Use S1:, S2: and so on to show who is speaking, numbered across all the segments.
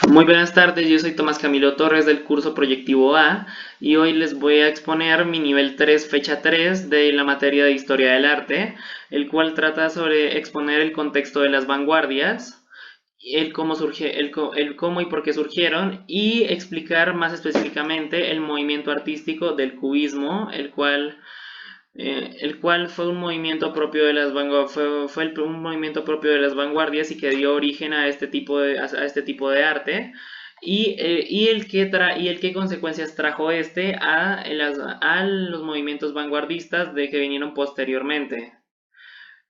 S1: Muy buenas tardes, yo soy Tomás Camilo Torres del curso Proyectivo A y hoy les voy a exponer mi nivel 3, fecha 3 de la materia de Historia del Arte, el cual trata sobre exponer el contexto de las vanguardias, el cómo y por qué surgieron y explicar más específicamente el movimiento artístico del cubismo, el cual fue un movimiento propio de las un movimiento propio de las vanguardias y que dio origen a este tipo de arte y el que consecuencias trajo a los movimientos vanguardistas de que vinieron posteriormente.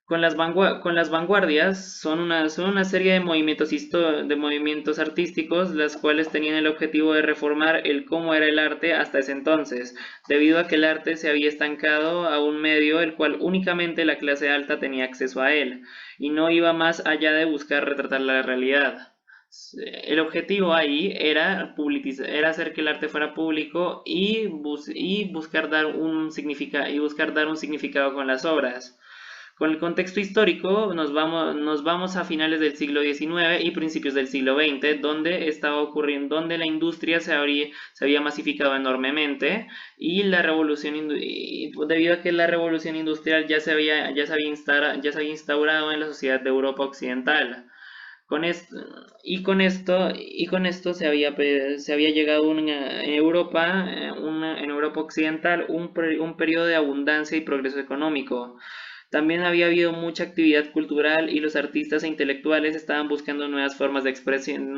S1: Con las vanguardias son una serie de movimientos artísticos, las cuales tenían el objetivo de reformar el cómo era el arte hasta ese entonces, debido a que el arte se había estancado a un medio el cual únicamente la clase alta tenía acceso a él, y no iba más allá de buscar retratar la realidad. El objetivo ahí era hacer que el arte fuera público y buscar dar un significado con las obras. Con el contexto histórico nos vamos a finales del siglo XIX y principios del siglo XX, donde la industria se había masificado enormemente y debido a que la revolución industrial ya se había instaurado en la sociedad de Europa Occidental. Con esto, y con esto se había llegado en Europa Occidental un periodo de abundancia y progreso económico. También había habido mucha actividad cultural y los artistas e intelectuales estaban buscando nuevas formas de expresión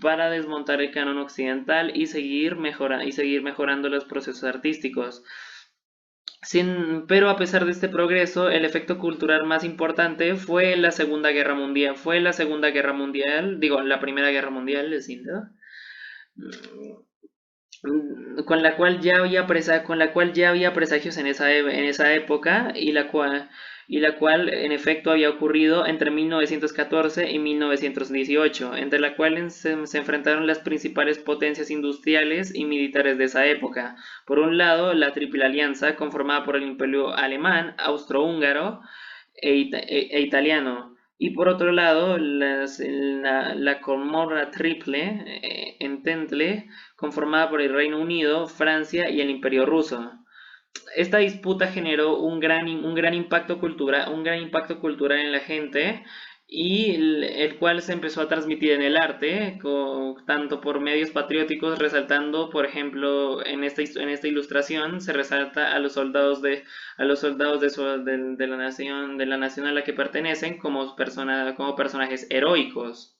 S1: para desmontar el canon occidental y seguir mejorando los procesos artísticos. Pero a pesar de este progreso, el efecto cultural más importante fue la Segunda Guerra Mundial. Digo, la Primera Guerra Mundial, con la cual ya había presagios en esa época y la cual en efecto había ocurrido entre 1914 y 1918, entre la cual se enfrentaron las principales potencias industriales y militares de esa época. Por un lado, la Triple Alianza, conformada por el Imperio Alemán, Austrohúngaro e Italiano, y por otro lado, la Comorra Triple Entente, conformada por el Reino Unido, Francia y el Imperio Ruso. Esta disputa generó un gran impacto cultural en la gente y el cual se empezó a transmitir en el arte, tanto por medios patrióticos, resaltando, por ejemplo, en esta ilustración se resalta a los soldados de la nación a la que pertenecen como personajes heroicos.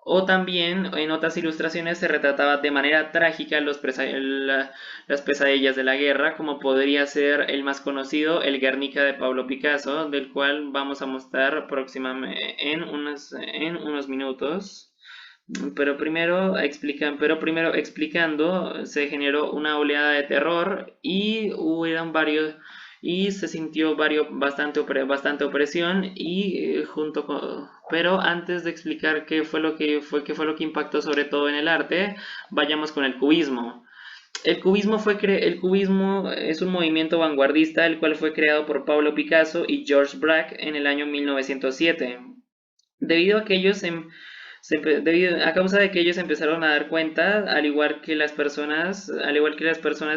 S1: O también en otras ilustraciones se retrataba de manera trágica las pesadillas de la guerra, como podría ser el más conocido, el Guernica de Pablo Picasso, del cual vamos a mostrar próximamente en unos minutos. Pero primero explicando, se generó una oleada de terror y se sintió bastante opresión pero antes de explicar qué fue lo que impactó sobre todo en el arte, vayamos con el cubismo. El cubismo es un movimiento vanguardista el cual fue creado por Pablo Picasso y George Braque en el año 1907. Debido a que ellos a causa de que ellos empezaron a dar cuenta, al igual que las personas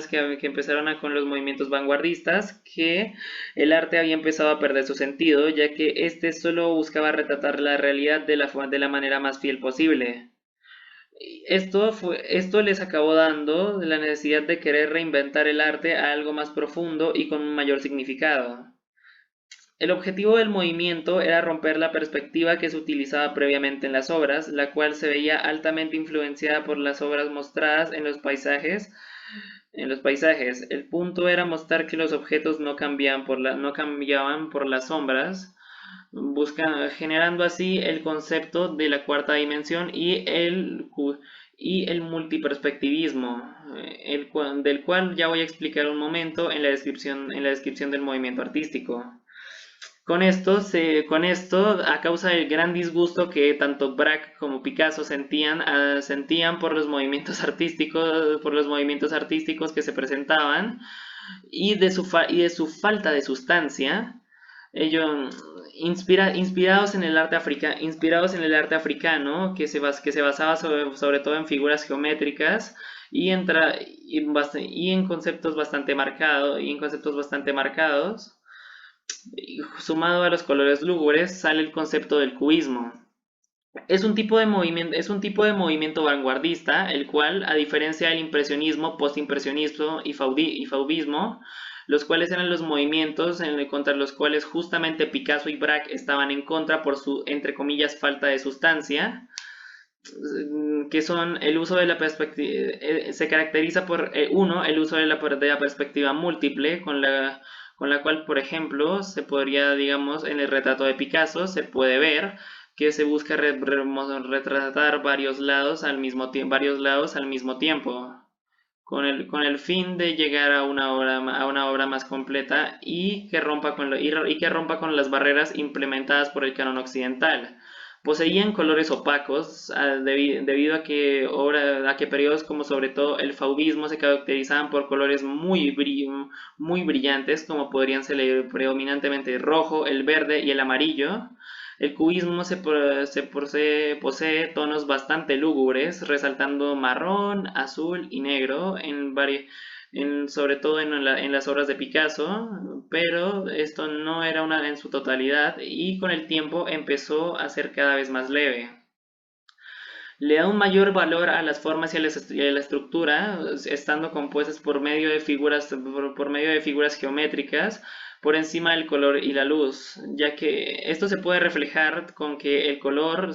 S1: que empezaron con los movimientos vanguardistas, que el arte había empezado a perder su sentido, ya que este solo buscaba retratar la realidad de la manera más fiel posible. Esto les acabó dando la necesidad de querer reinventar el arte a algo más profundo y con un mayor significado. El objetivo del movimiento era romper la perspectiva que se utilizaba previamente en las obras, la cual se veía altamente influenciada por las obras mostradas en los paisajes. El punto era mostrar que los objetos no cambiaban por las sombras, generando así el concepto de la cuarta dimensión y el multiperspectivismo, del cual ya voy a explicar un momento en la descripción del movimiento artístico. Con esto, a causa del gran disgusto que tanto Braque como Picasso sentían por los movimientos artísticos que se presentaban y de su falta de sustancia, Ello, inspirados en el arte africano, que se basaba sobre todo en figuras geométricas y en conceptos bastante marcados, y sumado a los colores lúgubres, sale el concepto del cubismo. Es un tipo de movimiento vanguardista, el cual, a diferencia del impresionismo, postimpresionismo y fauvismo, los cuales eran los movimientos contra los cuales justamente Picasso y Braque estaban en contra por su, entre comillas, falta de sustancia, que son el uso de la perspectiva, se caracteriza por, uno, el uso de la perspectiva múltiple, con la cual, por ejemplo, se podría, digamos, en el retrato de Picasso, se puede ver que se busca retratar varios lados al mismo tiempo, con el fin de llegar a una obra más completa y que y que rompa con las barreras implementadas por el canon occidental. Poseían colores opacos debido a que periodos como sobre todo el fauvismo se caracterizaban por colores muy brillantes, como podrían ser predominantemente el rojo, el verde y el amarillo. El cubismo posee tonos bastante lúgubres, resaltando marrón, azul y negro sobre todo en las obras de Picasso, pero esto no era en su totalidad y con el tiempo empezó a ser cada vez más leve. Le da un mayor valor a las formas y a la estructura, estando compuestas por medio de figuras geométricas por encima del color y la luz, ya que esto se puede reflejar con que el color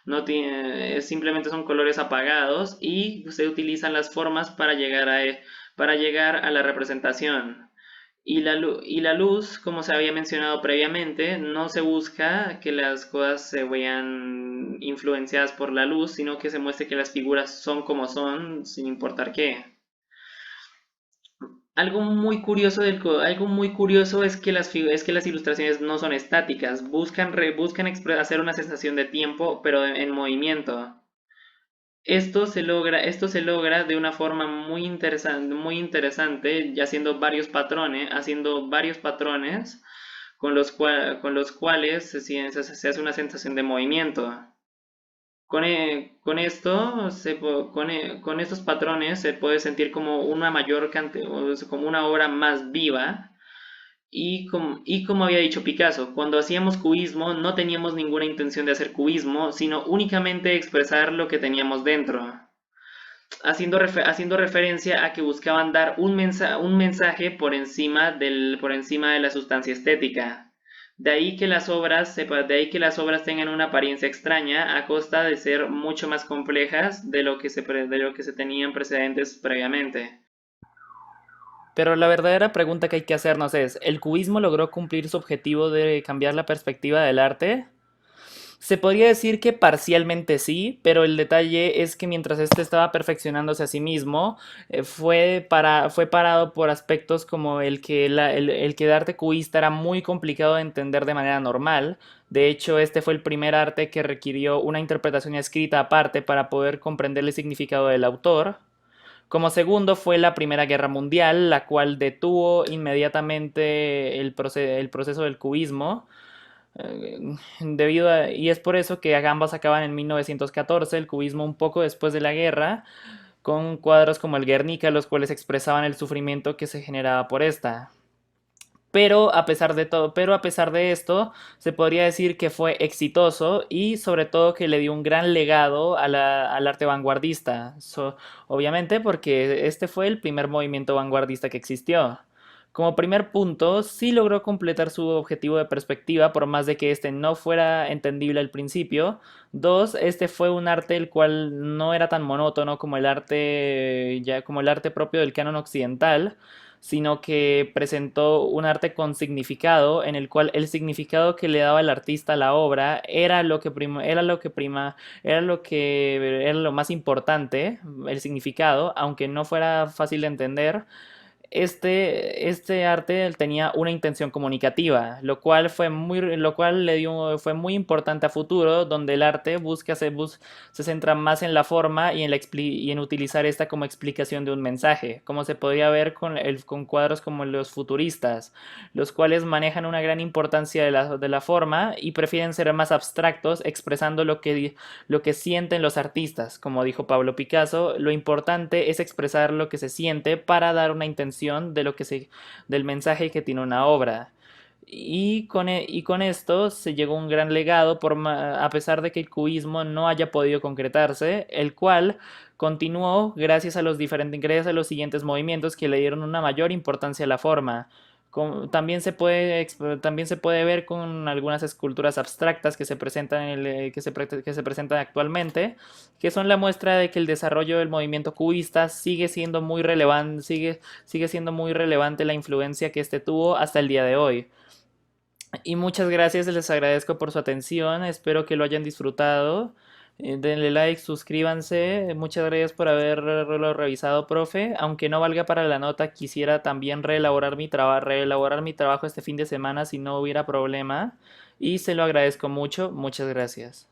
S1: no tiene, simplemente son colores apagados y se utilizan las formas para llegar a la representación. Y la luz, como se había mencionado previamente, no se busca que las cosas se vean influenciadas por la luz, sino que se muestre que las figuras son como son, sin importar qué. Algo muy curioso es que es que las ilustraciones no son estáticas, buscan hacer una sensación de tiempo, pero en movimiento. Esto se logra de una forma muy interesante, ya haciendo varios patrones con los cuales se hace una sensación de movimiento. Con estos patrones se puede sentir como una mayor cantidad, como una obra más viva. Y como había dicho Picasso, cuando hacíamos cubismo no teníamos ninguna intención de hacer cubismo, sino únicamente expresar lo que teníamos dentro, haciendo referencia a que buscaban dar un mensaje por encima de la sustancia estética. De ahí que las obras tengan una apariencia extraña a costa de ser mucho más complejas de lo que se tenían precedentes previamente.
S2: Pero la verdadera pregunta que hay que hacernos es, ¿el cubismo logró cumplir su objetivo de cambiar la perspectiva del arte? Se podría decir que parcialmente sí, pero el detalle es que mientras este estaba perfeccionándose a sí mismo, fue parado por aspectos como el que el arte cubista era muy complicado de entender de manera normal. De hecho, este fue el primer arte que requirió una interpretación escrita aparte para poder comprender el significado del autor. Como segundo fue la Primera Guerra Mundial, la cual detuvo inmediatamente el proceso del cubismo. Y es por eso que ambas acaban en 1914, el cubismo un poco después de la guerra, con cuadros como el Guernica, los cuales expresaban el sufrimiento que se generaba por esta. Pero a pesar de esto, se podría decir que fue exitoso y sobre todo que le dio un gran legado al arte vanguardista. Obviamente porque este fue el primer movimiento vanguardista que existió. Como primer punto, sí logró completar su objetivo de perspectiva, por más de que este no fuera entendible al principio. Dos, este fue un arte el cual no era tan monótono como como el arte propio del canon occidental, sino que presentó un arte con significado, en el cual el significado que le daba el artista a la obra era lo más importante, el significado, aunque no fuera fácil de entender. este arte tenía una intención comunicativa, lo cual fue muy importante a futuro, donde el arte se centra más en la forma y y en utilizar esta como explicación de un mensaje, como se podría ver con cuadros como los futuristas, los cuales manejan una gran importancia de la forma y prefieren ser más abstractos, expresando lo que sienten los artistas. Como dijo Pablo Picasso, lo importante es expresar lo que se siente para dar una intención del mensaje que tiene una obra. Y con esto se llegó a un gran legado, a pesar de que el cubismo no haya podido concretarse, el cual continuó gracias a los siguientes movimientos que le dieron una mayor importancia a la forma. También se puede ver con algunas esculturas abstractas que se presentan, que se presentan actualmente, que son la muestra de que el desarrollo del movimiento cubista sigue siendo muy relevante la influencia que este tuvo hasta el día de hoy. Y muchas gracias, les agradezco por su atención, espero que lo hayan disfrutado. Denle like, suscríbanse. Muchas gracias por haberlo revisado, profe. Aunque no valga para la nota, quisiera también reelaborar mi trabajo este fin de semana si no hubiera problema. Y se lo agradezco mucho. Muchas gracias.